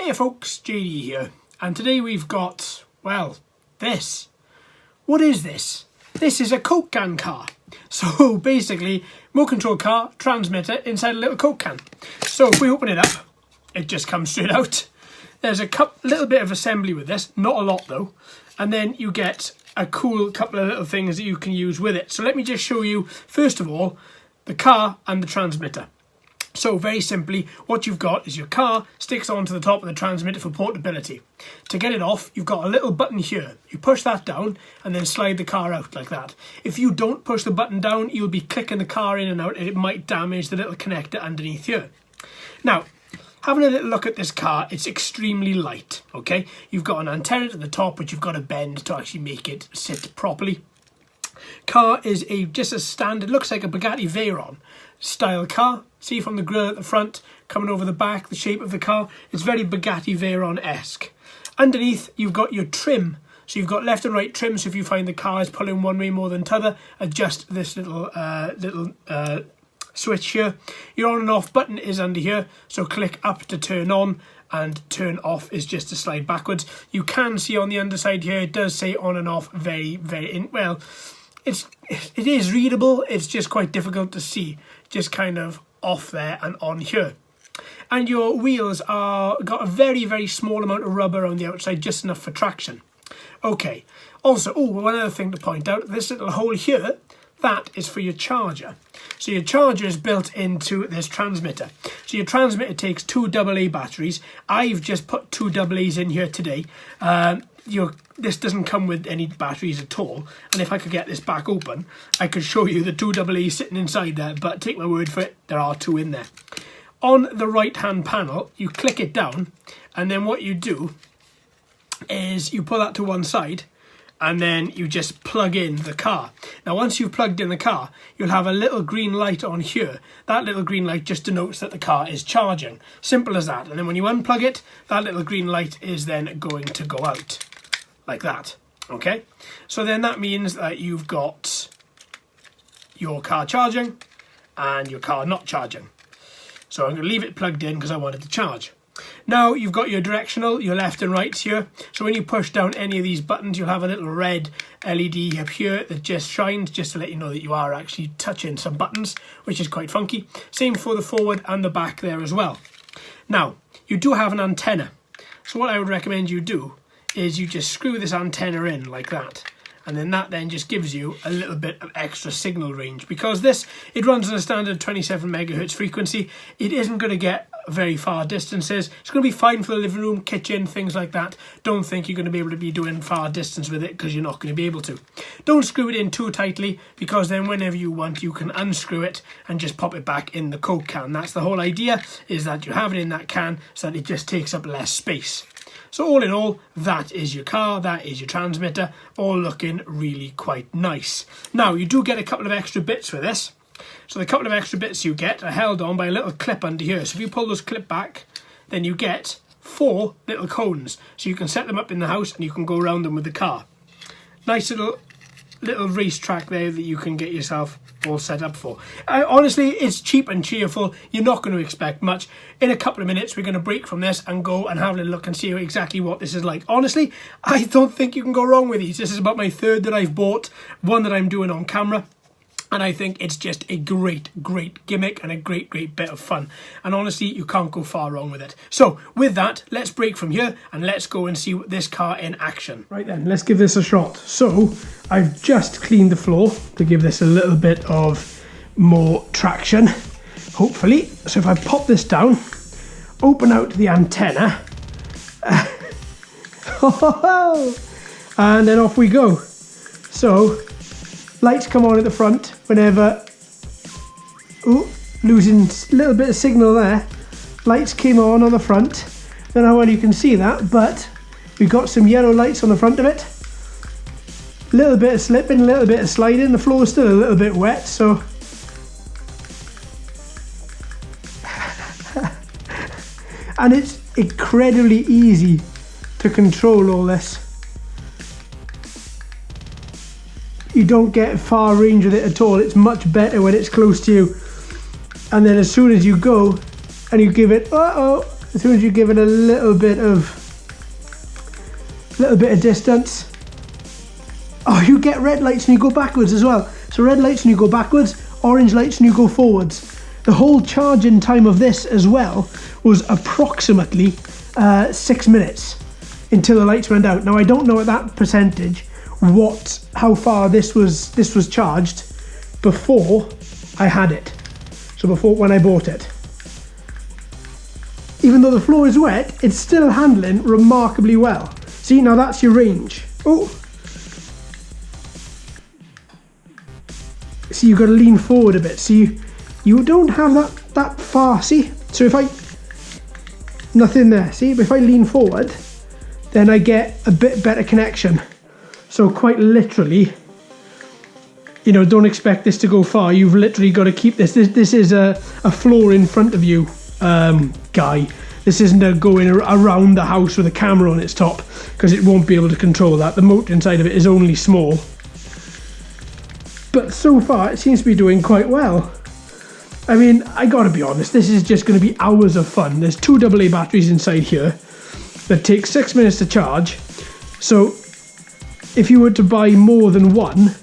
Hiya folks, JD here, and today we've got, well, this. What is this? This is a Coke can car. So basically, remote control car, transmitter inside a little Coke can. So if we open it up, it just comes straight out. There's a little bit of assembly with this, not a lot though, and then you get a cool couple of little things that you can use with it. So let me just show you, first of all, the car and the transmitter. So very simply, what you've got is your car sticks onto the top of the transmitter for portability. To get it off, you've got a little button here. You push that down and then slide the car out like that. If you don't push the button down, you'll be clicking the car in and out and it might damage the little connector underneath here. Now, having a little look at this car, it's extremely light, okay? You've got an antenna at the top, which you've got to bend to actually make it sit properly. Car is just a standard, looks like a Bugatti Veyron style car. See from the grille at the front, coming over the back, the shape of the car, it's very Bugatti Veyron-esque. Underneath, you've got your trim. So you've got left and right trim, so if you find the car is pulling one way more than t'other, adjust this little switch here. Your on and off button is under here, so click up to turn on, and turn off is just to slide backwards. You can see on the underside here, it does say on and off well, it is readable, it's just quite difficult to see, just kind of off there and on here. And your wheels got a very small amount of rubber on the outside, just enough for traction. Okay, also, one other thing to point out, this little hole here, that is for your charger. So your charger is built into this transmitter. So your transmitter takes two AA batteries. I've just put two AA's in here today. This doesn't come with any batteries at all. And if I could get this back open, I could show you the two AA's sitting inside there. But take my word for it, there are two in there. On the right-hand panel, you click it down. And then what you do is you pull that to one side. And then you just plug in the car. Now once you've plugged in the car, you'll have a little green light on here. That little green light just denotes that the car is charging. Simple as that. And then when you unplug it, that little green light is then going to go out. Like that. Okay? So then that means that you've got your car charging and your car not charging. So I'm going to leave it plugged in because I want it to charge. Now you've got your directional, your left and right here. So when you push down any of these buttons, you'll have a little red LED up here that just shines, just to let you know that you are actually touching some buttons, which is quite funky. Same for the forward and the back there as well. Now, you do have an antenna. So what I would recommend you do is you just screw this antenna in like that. And then that then just gives you a little bit of extra signal range. Because it runs on a standard 27 megahertz frequency. It isn't going to get very far distances. It's going to be fine for the living room, kitchen, things like that. Don't think you're going to be able to be doing far distance with it because you're not going to be able to. Don't screw it in too tightly because then whenever you want you can unscrew it and just pop it back in the Coke can. That's the whole idea, is that you have it in that can so that it just takes up less space. So all in all, that is your car, that is your transmitter, all looking really quite nice. Now, you do get a couple of extra bits for this. So the couple of extra bits you get are held on by a little clip under here. So if you pull this clip back, then you get 4 little cones. So you can set them up in the house and you can go around them with the car. Nice little racetrack there that you can get yourself all set up for. Honestly, it's cheap and cheerful. You're not going to expect much. In a couple of minutes, we're going to break from this and go and have a little look and see exactly what this is like. Honestly, I don't think you can go wrong with these. This is about my third that I've bought, one that I'm doing on camera. And I think it's just a great gimmick and a great bit of fun. And honestly, you can't go far wrong with it. So with that, let's break from here and let's go and see this car in action. Right then, let's give this a shot. So I've just cleaned the floor to give this a little bit of more traction, hopefully. So if I pop this down, open out the antenna, and then off we go. So lights come on at the front whenever, losing a little bit of signal there. Lights came on the front. Don't know whether you can see that, but we've got some yellow lights on the front of it. A little bit of slipping, a little bit of sliding. The floor is still a little bit wet, so and it's incredibly easy to control all this. You don't get far range with it at all. It's much better when it's close to you. And then as soon as you go and you give it As soon as you give it a little bit of distance. Oh, you get red lights and you go backwards as well. So red lights and you go backwards, orange lights and you go forwards. The whole charging time of this as well was approximately 6 minutes until the lights went out. Now I don't know at that percentage how far this was charged before I had it. So before, when I bought it. Even though the floor is wet, it's still handling remarkably well. See, now that's your range. Oh. See, you've got to lean forward a bit. See, you don't have that far, see? So if I, nothing there, see? But if I lean forward, then I get a bit better connection. So quite literally, you know, don't expect this to go far. You've literally got to keep this. This is a floor in front of you, guy. This isn't a going around the house with a camera on its top, because it won't be able to control that. The motor inside of it is only small. But so far, it seems to be doing quite well. I mean, I gotta be honest, this is just going to be hours of fun. There's 2 AA batteries inside here that take 6 minutes to charge. So if you were to buy more than one,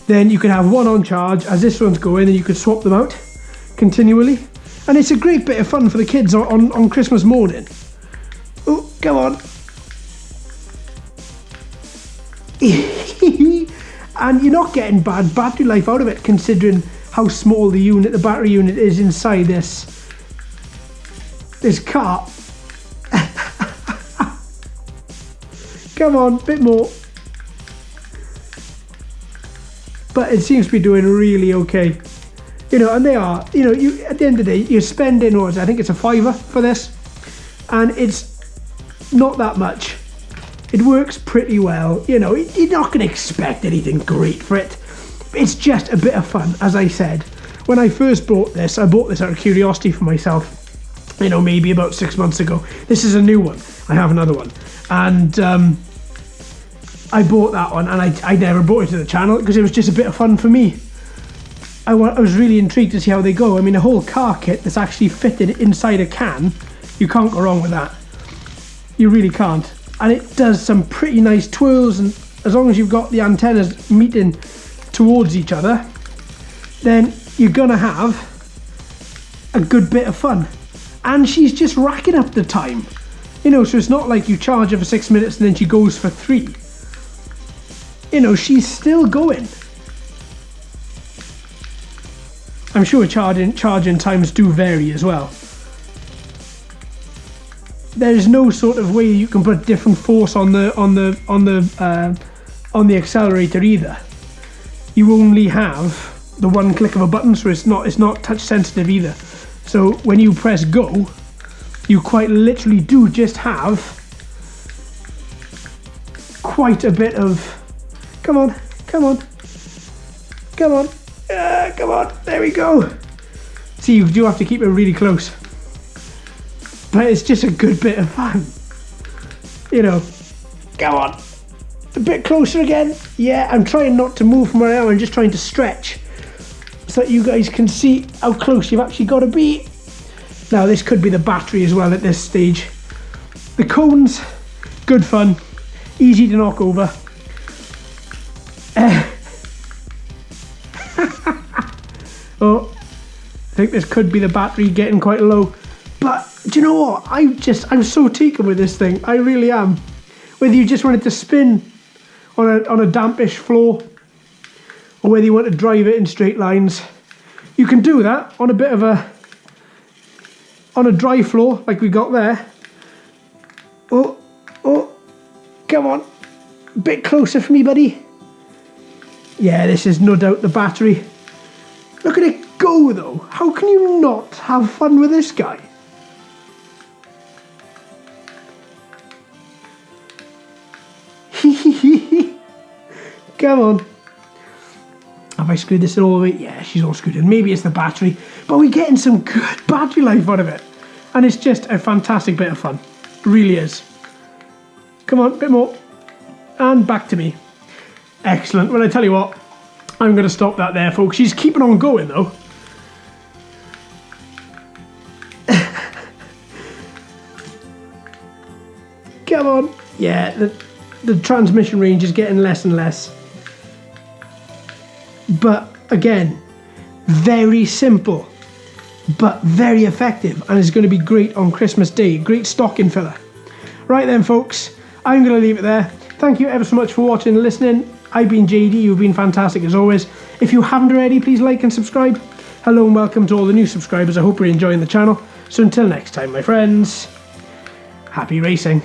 then you could have one on charge as this one's going, and you could swap them out continually. And it's a great bit of fun for the kids on Christmas morning. Oh, come on. And you're not getting bad battery life out of it, considering how small the battery unit is inside this car. Come on, a bit more. But it seems to be doing really okay. You know, and they are, you know, you at the end of the day, you're spending, or I think it's a £5 for this, and it's not that much. It works pretty well. You know, you're not going to expect anything great for it. It's just a bit of fun, as I said. When I first bought this, I bought this out of curiosity for myself, you know, maybe about 6 months ago. This is a new one. I have another one. And I bought that one, and I never brought it to the channel because it was just a bit of fun for me. I was really intrigued to see how they go. I mean, a whole car kit that's actually fitted inside a can, you can't go wrong with that. You really can't. And it does some pretty nice twirls, and as long as you've got the antennas meeting towards each other, then you're gonna have a good bit of fun. And she's just racking up the time. You know, so it's not like you charge her for 6 minutes and then she goes for 3. You know, she's still going. I'm sure charging times do vary as well. There's no sort of way you can put different force on the accelerator either. You only have the one click of a button, so it's not touch sensitive either. So when you press go, you quite literally do just have quite a bit of. Come on, come on, come on. Come on, there we go. See, you do have to keep it really close. But it's just a good bit of fun. You know, come on. A bit closer again. Yeah, I'm trying not to move from where I am. I'm just trying to stretch so that you guys can see how close you've actually got to be. Now, this could be the battery as well at this stage. The cones, good fun. Easy to knock over. Oh, I think this could be the battery getting quite low. But do you know what? I'm so taken with this thing. I really am. Whether you just want it to spin on a dampish floor, or whether you want to drive it in straight lines, you can do that on a bit of on a dry floor like we got there. Oh, come on. A bit closer for me, buddy. Yeah, this is no doubt the battery. Look at it go, though. How can you not have fun with this guy? Come on. Have I screwed this all the way? Yeah, she's all screwed in. Maybe it's the battery, but we're getting some good battery life out of it. And it's just a fantastic bit of fun. It really is. Come on, a bit more. And back to me. Excellent. Well, I tell you what, I'm going to stop that there, folks. She's keeping on going, though. Come on. Yeah, the transmission range is getting less and less. But again, very simple, but very effective, and it's going to be great on Christmas Day. Great stocking filler. Right then, folks, I'm going to leave it there. Thank you ever so much for watching and listening. I've been JD, you've been fantastic as always. If you haven't already, please like and subscribe. Hello and welcome to all the new subscribers. I hope you're enjoying the channel. So until next time, my friends, happy racing.